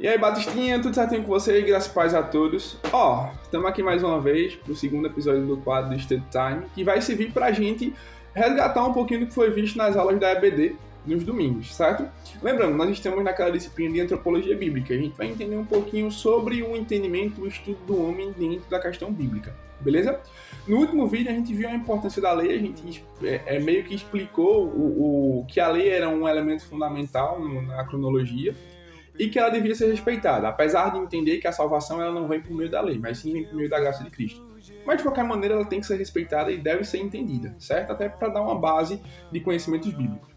E aí, Batistinha, tudo certinho com você? Graças e paz a todos. Estamos aqui mais uma vez pro segundo episódio do quadro do Study Time, que vai servir pra gente resgatar um pouquinho do que foi visto nas aulas da EBD nos domingos, certo? Lembrando, nós estamos naquela disciplina de antropologia bíblica. A gente vai entender um pouquinho sobre o entendimento, o estudo do homem dentro da questão bíblica, beleza? No último vídeo a gente viu a importância da lei, a gente meio que explicou que a lei era um elemento fundamental na cronologia, e que ela devia ser respeitada, apesar de entender que a salvação ela não vem por meio da lei, mas sim vem por meio da graça de Cristo. Mas de qualquer maneira ela tem que ser respeitada e deve ser entendida, certo? Até para dar uma base de conhecimentos bíblicos.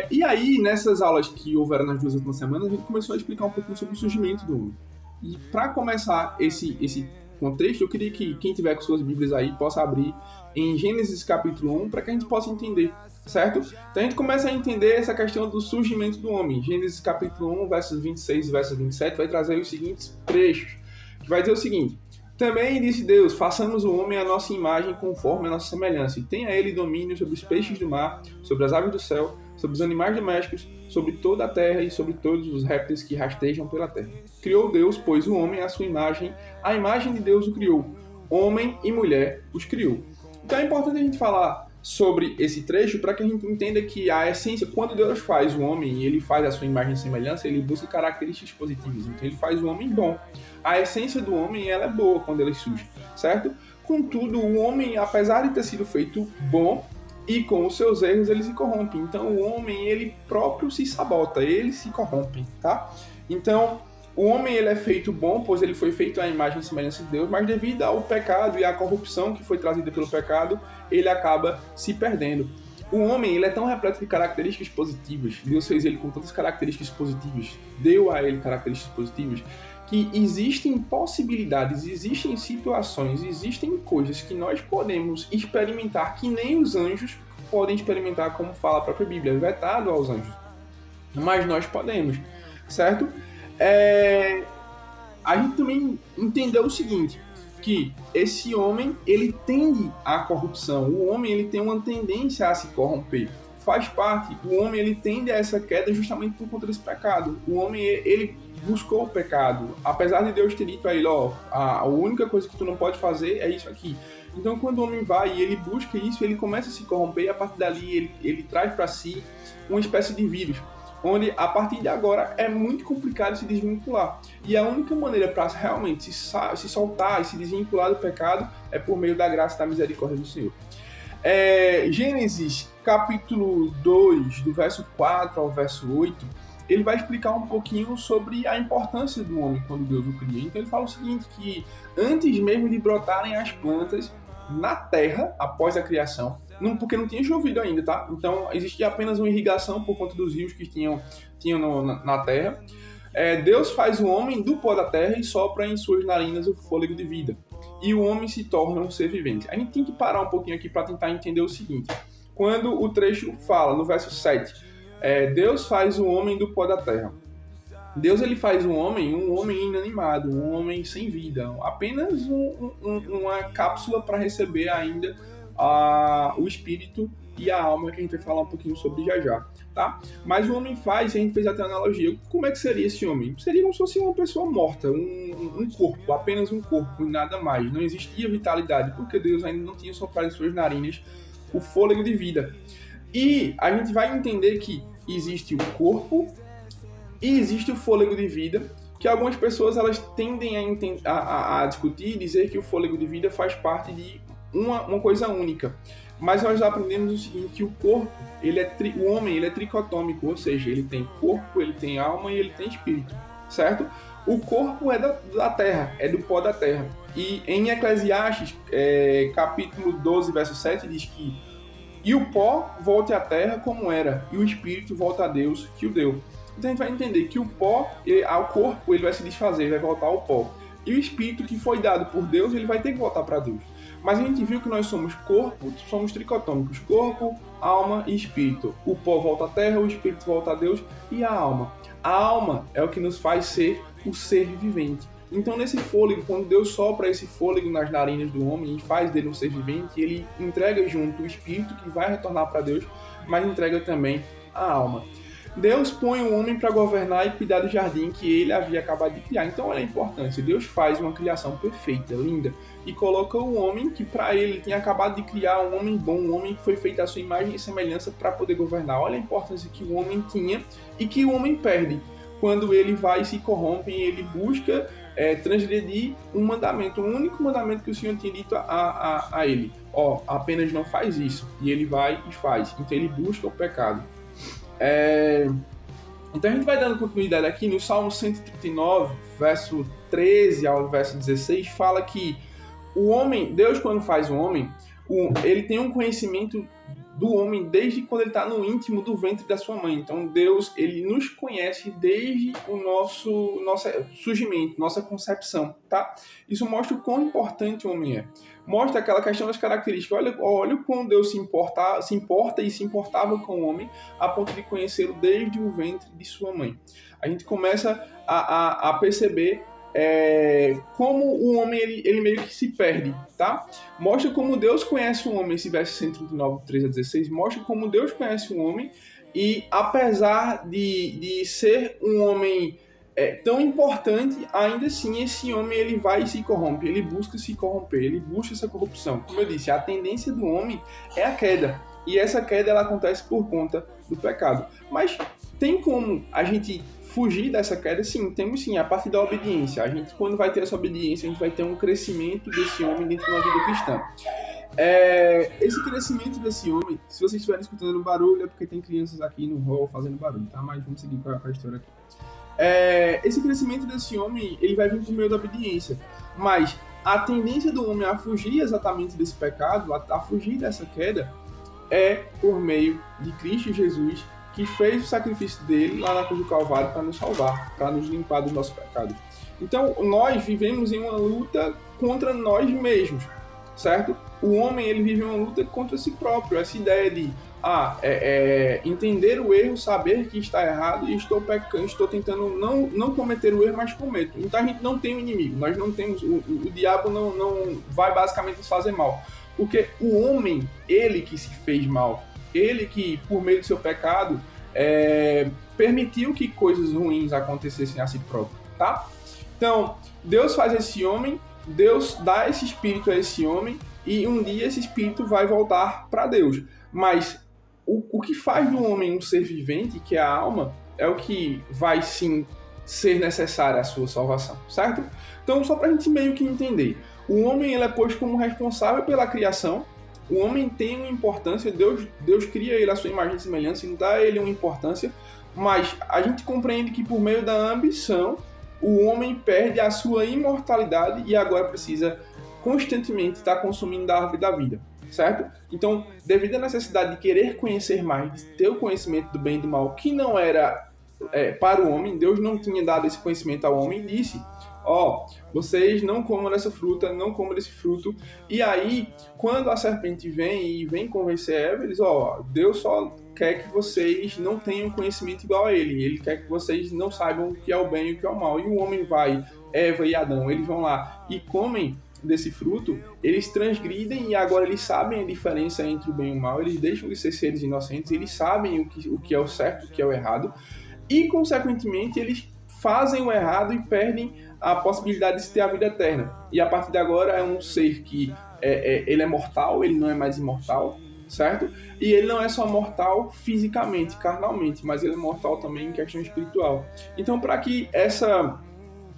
E aí, nessas aulas que houveram nas 2 últimas semanas, a gente começou a explicar um pouquinho sobre o surgimento do homem. E para começar esse contexto, eu queria que quem tiver com suas bíblias aí possa abrir em Gênesis capítulo 1 para que a gente possa entender, certo? Então a gente começa a entender essa questão do surgimento do homem. Gênesis capítulo 1, versos 26 e versos 27 vai trazer os seguintes trechos, que vai dizer o seguinte: também disse Deus, façamos o homem à nossa imagem conforme a nossa semelhança, e tenha ele domínio sobre os peixes do mar, sobre as aves do céu, sobre os animais domésticos, sobre toda a terra e sobre todos os répteis que rastejam pela terra. Criou Deus, pois, o homem à sua imagem, a imagem de Deus o criou. Homem e mulher os criou. Então é importante a gente falar sobre esse trecho para que a gente entenda que a essência, quando Deus faz o homem e ele faz a sua imagem e semelhança, ele busca características positivas. Então ele faz o homem bom. A essência do homem ela é boa quando ele surge, certo? Contudo, o homem, apesar de ter sido feito bom, e com os seus erros ele se corrompe. Então o homem ele próprio se sabota, ele se corrompe, tá? Então o homem ele é feito bom, pois ele foi feito à imagem e semelhança de Deus, mas devido ao pecado e à corrupção que foi trazida pelo pecado, ele acaba se perdendo. O homem ele é tão repleto de características positivas, Deus fez ele com tantas características positivas, deu a ele características positivas, que existem possibilidades, existem situações, existem coisas que nós podemos experimentar que nem os anjos podem experimentar, como fala a própria Bíblia, é vetado aos anjos. Mas nós podemos, certo? A gente também entendeu o seguinte, que esse homem, ele tende à corrupção, o homem ele tem uma tendência a se corromper, faz parte, o homem ele tende a essa queda justamente por conta desse pecado, o homem ele buscou o pecado, apesar de Deus ter dito a ele, a única coisa que tu não pode fazer é isso aqui. Então quando o homem vai e ele busca isso, ele começa a se corromper e a partir dali ele traz para si uma espécie de vírus, onde a partir de agora é muito complicado se desvincular. E a única maneira para realmente se soltar e se desvincular do pecado é por meio da graça e da misericórdia do Senhor. Gênesis capítulo 2, do verso 4 ao verso 8, ele vai explicar um pouquinho sobre a importância do homem quando Deus o cria. Então ele fala o seguinte, que antes mesmo de brotarem as plantas na terra, após a criação, porque não tinha chovido ainda, tá? Então existia apenas uma irrigação por conta dos rios que tinham na terra. Deus faz o homem do pó da terra e sopra em suas narinas o fôlego de vida. E o homem se torna um ser vivente. A gente tem que parar um pouquinho aqui para tentar entender o seguinte. Quando o trecho fala, no verso 7, Deus faz o homem do pó da terra. Deus ele faz um homem inanimado, um homem sem vida, apenas uma cápsula para receber ainda o espírito e a alma, que a gente vai falar um pouquinho sobre já, tá? Mas o homem faz, a gente fez até a analogia, como é que seria esse homem? Seria como se fosse uma pessoa morta, um corpo, apenas um corpo e nada mais. Não existia vitalidade, porque Deus ainda não tinha soprado em suas narinas o fôlego de vida. E a gente vai entender que existe o corpo e existe o fôlego de vida, que algumas pessoas elas tendem a discutir e dizer que o fôlego de vida faz parte de uma coisa única. Mas nós aprendemos o seguinte, que o corpo, o homem ele é tricotômico, ou seja, ele tem corpo, ele tem alma e ele tem espírito, certo? O corpo é da terra, é do pó da terra. E em Eclesiastes, capítulo 12, verso 7, diz que e o pó volte à terra como era, e o espírito volta a Deus que o deu. Então a gente vai entender que o pó, o corpo, ele vai se desfazer, vai voltar ao pó. E o espírito que foi dado por Deus, ele vai ter que voltar para Deus. Mas a gente viu que nós somos corpo, somos tricotômicos, corpo, alma e espírito. O pó volta à terra, o espírito volta a Deus e a alma. A alma é o que nos faz ser o ser vivente. Então nesse fôlego, quando Deus sopra esse fôlego nas narinas do homem e faz dele um ser vivente, ele entrega junto o espírito que vai retornar para Deus, mas entrega também a alma. Deus põe o homem para governar e cuidar do jardim que ele havia acabado de criar. Então olha a importância, Deus faz uma criação perfeita, linda, e coloca o homem que para ele tinha acabado de criar, um homem bom, um homem que foi feito à sua imagem e semelhança para poder governar. Olha a importância que o homem tinha e que o homem perde quando ele vai e se corrompe e ele busca transgredir um mandamento, um único mandamento que o Senhor tinha dito a ele. Apenas não faz isso. E ele vai e faz. Então ele busca o pecado. Então a gente vai dando continuidade aqui no Salmo 139, verso 13 ao verso 16, fala que o homem, Deus quando faz o homem, ele tem um conhecimento do homem desde quando ele está no íntimo do ventre da sua mãe. Então Deus, ele nos conhece desde o nosso surgimento, nossa concepção, tá? Isso mostra o quão importante o homem é. Mostra aquela questão das características. Olha o quão Deus se importa e se importava com o homem a ponto de conhecê-lo desde o ventre de sua mãe. A gente começa a perceber como o homem ele meio que se perde, tá? Mostra como Deus conhece o homem, esse verso 139, 13 a 16, mostra como Deus conhece o homem e apesar de ser um homem tão importante, ainda assim esse homem ele vai e se corrompe, ele busca se corromper, ele busca essa corrupção. Como eu disse, a tendência do homem é a queda, e essa queda ela acontece por conta do pecado. Mas tem como a gente fugir dessa queda? Sim, temos sim, a partir da obediência. A gente, quando vai ter essa obediência, a gente vai ter um crescimento desse homem dentro de uma vida cristã. Esse crescimento desse homem, se vocês estiverem escutando barulho, é porque tem crianças aqui no hall fazendo barulho, tá? Mas vamos seguir com a história aqui. Esse crescimento desse homem, ele vai vir por meio da obediência. Mas a tendência do homem a fugir exatamente desse pecado, a fugir dessa queda, é por meio de Cristo Jesus, que fez o sacrifício dele lá na cruz do Calvário para nos salvar, para nos limpar dos nossos pecados. Então, nós vivemos em uma luta contra nós mesmos, certo? O homem, ele vive uma luta contra si próprio, essa ideia de entender o erro, saber que está errado e estou pecando, estou tentando não cometer o erro, mas cometo. Então, a gente não tem um inimigo, nós não temos, o diabo não vai basicamente nos fazer mal, porque o homem, ele que se fez mal, ele que, por meio do seu pecado, permitiu que coisas ruins acontecessem a si próprio, tá? Então, Deus faz esse homem, Deus dá esse espírito a esse homem, e um dia esse espírito vai voltar para Deus. Mas o que faz do homem um ser vivente, que é a alma, é o que vai sim ser necessário à sua salvação, certo? Então, só para a gente meio que entender, o homem ele é posto como responsável pela criação. O homem tem uma importância, Deus cria ele à sua imagem e semelhança e dá a ele uma importância, mas a gente compreende que por meio da ambição, o homem perde a sua imortalidade e agora precisa constantemente estar consumindo da árvore da vida, certo? Então, devido à necessidade de querer conhecer mais, de ter o conhecimento do bem e do mal, que não era para o homem, Deus não tinha dado esse conhecimento ao homem e disse: vocês não comam dessa fruta, não comam desse fruto. E aí, quando a serpente vem convencer Eva, eles, Deus só quer que vocês não tenham conhecimento igual a ele quer que vocês não saibam o que é o bem e o que é o mal. E o homem vai, Eva e Adão, eles vão lá e comem desse fruto, eles transgridem e agora eles sabem a diferença entre o bem e o mal, eles deixam de ser seres inocentes, eles sabem o que é o certo, o que é o errado, e consequentemente eles fazem o errado e perdem a possibilidade de se ter a vida eterna. E a partir de agora é um ser que ele é mortal, ele não é mais imortal, certo? E ele não é só mortal fisicamente, carnalmente, mas ele é mortal também em questão espiritual. Então, para que essa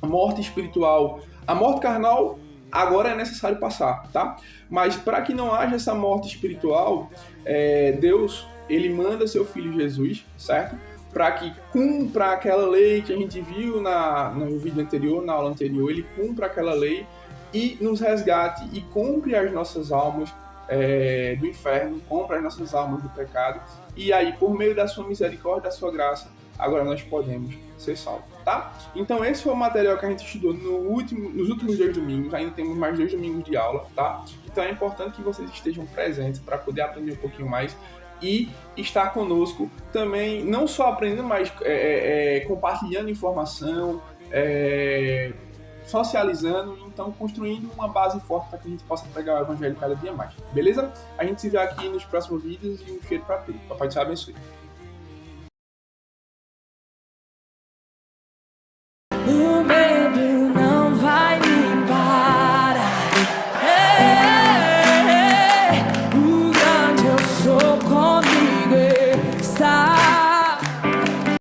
morte espiritual, a morte carnal, agora é necessário passar, tá? Mas para que não haja essa morte espiritual, Deus, ele manda seu Filho Jesus, certo? Para que cumpra aquela lei que a gente viu no vídeo anterior, na aula anterior, ele cumpra aquela lei e nos resgate e compre as nossas almas do inferno, compre as nossas almas do pecado, e aí, por meio da sua misericórdia, da sua graça, agora nós podemos ser salvos, tá? Então esse foi o material que a gente estudou nos últimos 2 domingos, ainda temos mais 2 domingos de aula, tá? Então é importante que vocês estejam presentes para poder aprender um pouquinho mais e estar conosco também, não só aprendendo, mas compartilhando informação, socializando, então construindo uma base forte para que a gente possa pregar o evangelho cada dia mais, beleza? A gente se vê aqui nos próximos vídeos e um cheiro para tudo. Papai te abençoe.